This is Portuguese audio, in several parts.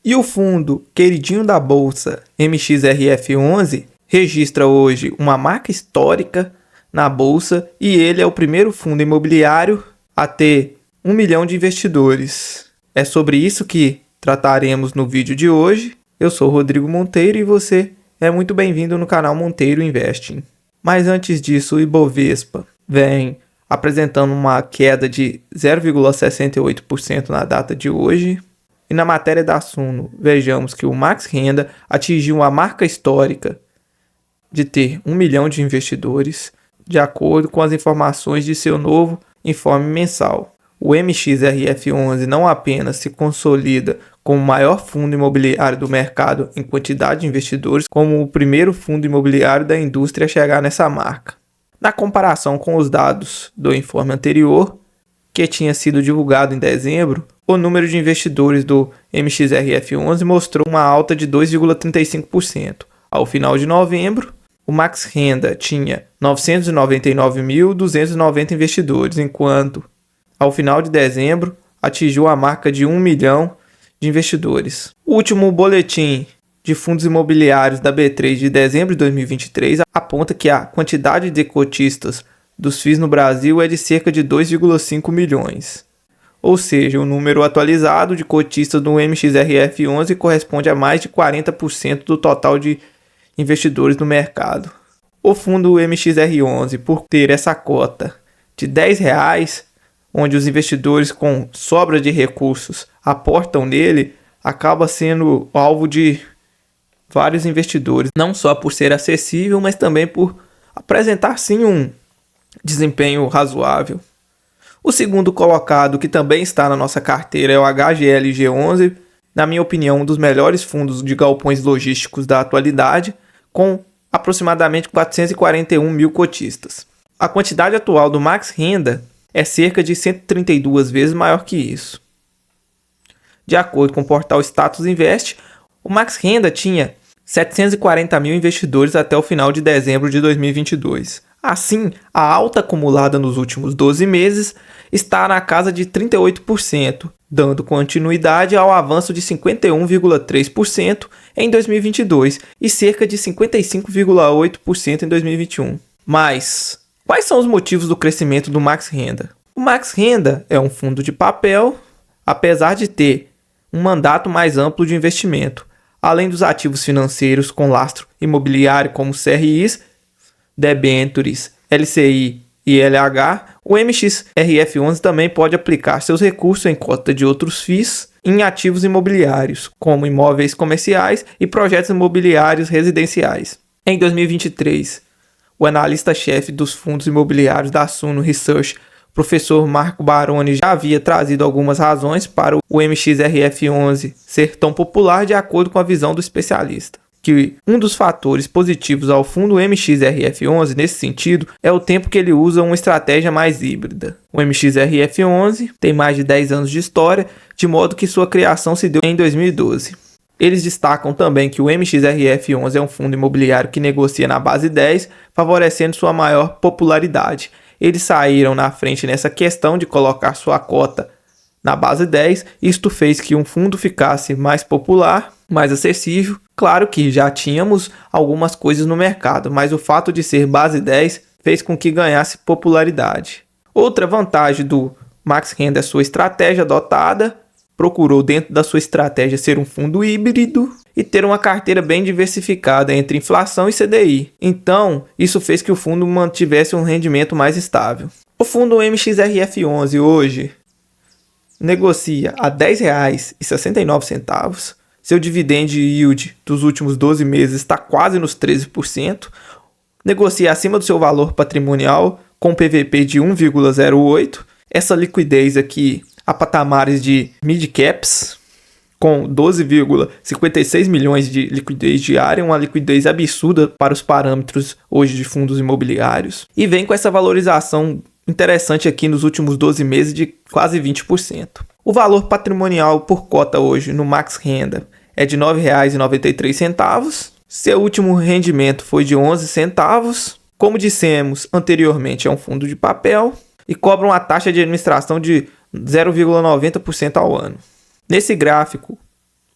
E o fundo queridinho da bolsa MXRF11 registra hoje uma marca histórica na bolsa e ele é o primeiro fundo imobiliário a ter 1 milhão de investidores. É sobre isso que trataremos no vídeo de hoje. Eu sou Rodrigo Monteiro e você é muito bem-vindo no canal Monteiro Investing. Mas antes disso, o Ibovespa vem apresentando uma queda de 0,68% na data de hoje. E na matéria da Suno, vejamos que o Max Renda atingiu uma marca histórica de ter 1 milhão de investidores, de acordo com as informações de seu novo informe mensal. O MXRF11 não apenas se consolida como o maior fundo imobiliário do mercado em quantidade de investidores, como o primeiro fundo imobiliário da indústria a chegar nessa marca. Na comparação com os dados do informe anterior, que tinha sido divulgado em dezembro, o número de investidores do MXRF11 mostrou uma alta de 2,35%. Ao final de novembro, o Max Renda tinha 999.290 investidores, enquanto, ao final de dezembro, atingiu a marca de 1 milhão de investidores. O último boletim de fundos imobiliários da B3 de dezembro de 2023 aponta que a quantidade de cotistas dos FIIs no Brasil é de cerca de 2,5 milhões. Ou seja, o número atualizado de cotistas do MXRF11 corresponde a mais de 40% do total de investidores no mercado. O fundo MXR11, por ter essa cota de R$10, onde os investidores com sobra de recursos aportam nele, acaba sendo alvo de vários investidores, não só por ser acessível, mas também por apresentar sim um desempenho razoável. O segundo colocado, que também está na nossa carteira, é o HGLG11, na minha opinião, um dos melhores fundos de galpões logísticos da atualidade, com aproximadamente 441 mil cotistas. A quantidade atual do Max Renda é cerca de 132 vezes maior que isso. De acordo com o portal Status Invest, o Max Renda tinha 740 mil investidores até o final de dezembro de 2022. Assim, a alta acumulada nos últimos 12 meses está na casa de 38%, dando continuidade ao avanço de 51,3% em 2022 e cerca de 55,8% em 2021. Mas quais são os motivos do crescimento do Max Renda? O Max Renda é um fundo de papel, apesar de ter um mandato mais amplo de investimento, além dos ativos financeiros com lastro imobiliário como CRIs, debêntures, LCI e LH, o MXRF11 também pode aplicar seus recursos em cota de outros FIIs em ativos imobiliários, como imóveis comerciais e projetos imobiliários residenciais. Em 2023, o analista-chefe dos fundos imobiliários da Suno Research, professor Marco Baroni, já havia trazido algumas razões para o MXRF11 ser tão popular de acordo com a visão do especialista. Que um dos fatores positivos ao fundo MXRF11 nesse sentido é o tempo que ele usa uma estratégia mais híbrida. O MXRF11 tem mais de 10 anos de história, de modo que sua criação se deu em 2012. Eles destacam também que o MXRF11 é um fundo imobiliário que negocia na base 10, favorecendo sua maior popularidade. Eles saíram na frente nessa questão de colocar sua cota na base 10, isto fez que um fundo ficasse mais popular, mais acessível. Claro que já tínhamos algumas coisas no mercado, mas o fato de ser base 10 fez com que ganhasse popularidade. Outra vantagem do Max Renda é sua estratégia adotada. Procurou dentro da sua estratégia ser um fundo híbrido e ter uma carteira bem diversificada entre inflação e CDI. Então, isso fez que o fundo mantivesse um rendimento mais estável. O fundo MXRF11 hoje negocia a R$10,69. Seu dividend yield dos últimos 12 meses está quase nos 13%. Negocia acima do seu valor patrimonial com PVP de 1,08. Essa liquidez aqui a patamares de mid-caps, com 12,56 milhões de liquidez diária, uma liquidez absurda para os parâmetros hoje de fundos imobiliários. E vem com essa valorização interessante aqui nos últimos 12 meses de quase 20%. O valor patrimonial por cota hoje no Max Renda é de R$ 9,93. Seu último rendimento foi de 11 centavos. Como dissemos anteriormente, é um fundo de papel e cobra uma taxa de administração de 0,90% ao ano. Nesse gráfico,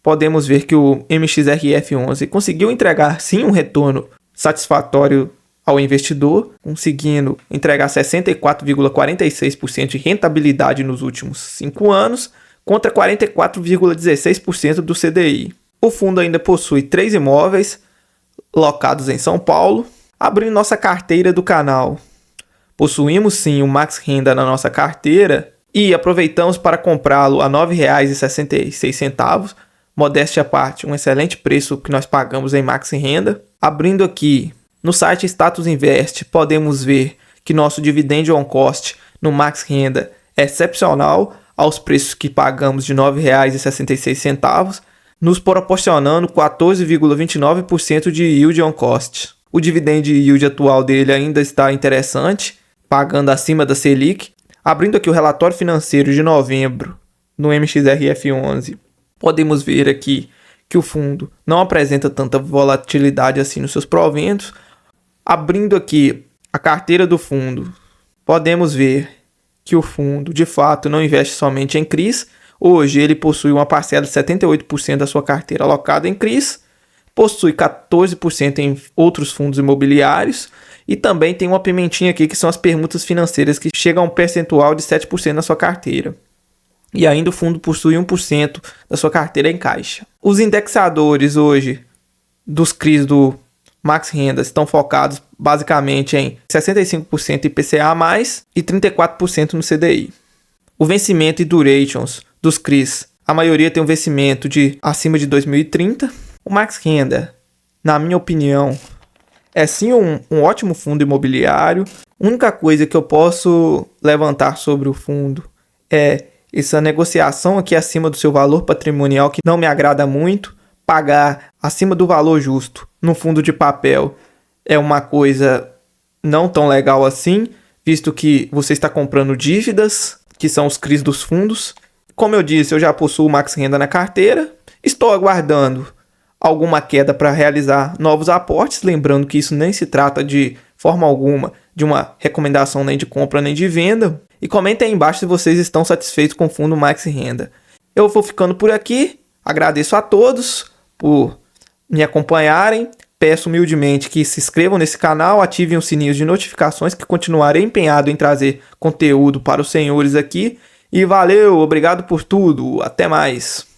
podemos ver que o MXRF11 conseguiu entregar sim um retorno satisfatório ao investidor, conseguindo entregar 64,46% de rentabilidade nos últimos 5 anos, contra 44,16% do CDI. O fundo ainda possui 3 imóveis locados em São Paulo. Abrindo nossa carteira do canal, possuímos sim o Max Renda na nossa carteira e aproveitamos para comprá-lo a R$ 9,66, modéstia à parte, um excelente preço que nós pagamos em Max Renda. Abrindo aqui no site Status Invest, podemos ver que nosso dividend on cost no Max Renda é excepcional aos preços que pagamos de R$ 9,66, nos proporcionando 14,29% de yield on cost. O dividend yield atual dele ainda está interessante, pagando acima da Selic. Abrindo aqui o relatório financeiro de novembro no MXRF11, podemos ver aqui que o fundo não apresenta tanta volatilidade assim nos seus proventos. Abrindo aqui a carteira do fundo, podemos ver que o fundo de fato não investe somente em CRIs. Hoje ele possui uma parcela de 78% da sua carteira alocada em CRIs, possui 14% em outros fundos imobiliários e também tem uma pimentinha aqui que são as permutas financeiras que chegam a um percentual de 7% na sua carteira. E ainda o fundo possui 1% da sua carteira em caixa. Os indexadores hoje dos CRIs do Max Renda estão focados basicamente em 65% IPCA+, e 34% no CDI. O vencimento e durations dos CRIs, a maioria tem um vencimento de acima de 2030. O Max Renda, na minha opinião, é sim um ótimo fundo imobiliário. A única coisa que eu posso levantar sobre o fundo é essa negociação aqui acima do seu valor patrimonial, que não me agrada muito. Pagar acima do valor justo no fundo de papel é uma coisa não tão legal assim, visto que você está comprando dívidas, que são os CRIs dos fundos. Como eu disse, eu já possuo o Max Renda na carteira. Estou aguardando alguma queda para realizar novos aportes, lembrando que isso nem se trata de forma alguma de uma recomendação nem de compra nem de venda. E comentem aí embaixo se vocês estão satisfeitos com o fundo Max Renda. Eu vou ficando por aqui, agradeço a todos por me acompanharem, peço humildemente que se inscrevam nesse canal, ativem o sininho de notificações, que continuarei empenhado em trazer conteúdo para os senhores aqui. E valeu, obrigado por tudo, até mais!